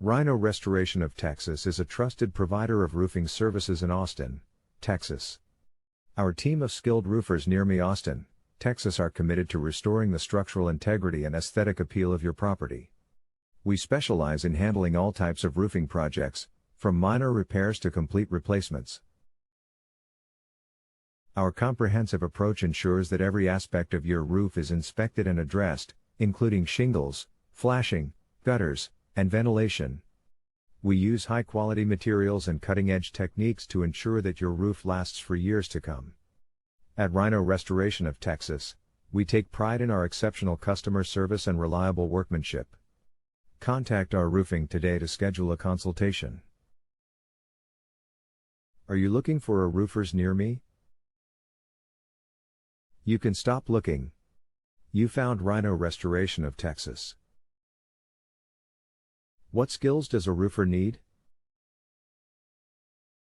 Rhino Restoration of Texas is a trusted provider of roofing services in Austin, Texas. Our team of skilled roofers near me, Austin, Texas, are committed to restoring the structural integrity and aesthetic appeal of your property. We specialize in handling all types of roofing projects, from minor repairs to complete replacements. Our comprehensive approach ensures that every aspect of your roof is inspected and addressed, including shingles, flashing, gutters, and ventilation. We use high-quality materials and cutting-edge techniques to ensure that your roof lasts for years to come. At Rhino Restoration of Texas, we take pride in our exceptional customer service and reliable workmanship. Contact our roofing today to schedule a consultation. Are you looking for a roofers near me? You can stop looking. You found Rhino Restoration of Texas. What skills does a roofer need?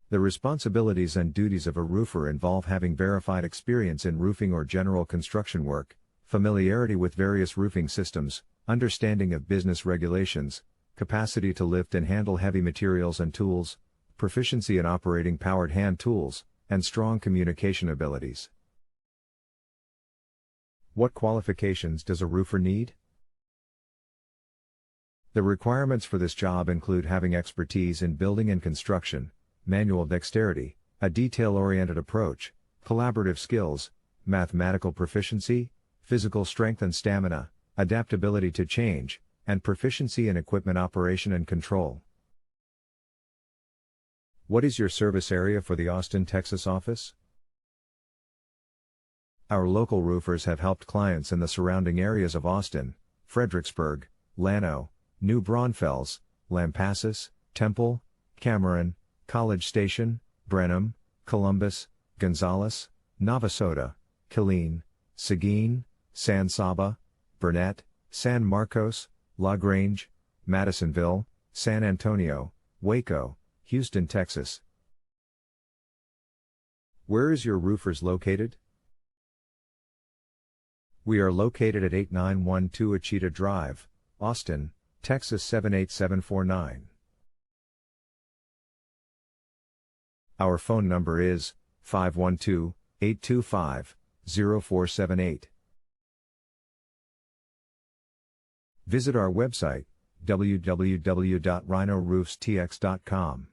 The responsibilities and duties of a roofer involve having verified experience in roofing or general construction work, familiarity with various roofing systems, understanding of business regulations, capacity to lift and handle heavy materials and tools, proficiency in operating powered hand tools, and strong communication abilities. What qualifications does a roofer need? The requirements for this job include having expertise in building and construction, manual dexterity, a detail-oriented approach, collaborative skills, mathematical proficiency, physical strength and stamina, adaptability to change, and proficiency in equipment operation and control. What is your service area for the Austin, Texas office? Our local roofers have helped clients in the surrounding areas of Austin, Fredericksburg, Llano, New Braunfels, Lampasas, Temple, Cameron, College Station, Brenham, Columbus, Gonzales, Navasota, Killeen, Seguin, Saba, Burnet, San Marcos, Grange, Madisonville, San Antonio, Waco, Houston, Texas. Where is your roofers located? We are located at 8912 Achita Drive, Austin, Texas 78749. Our phone number is 512-825-0478. Visit our website, www.rhinoroofstx.com.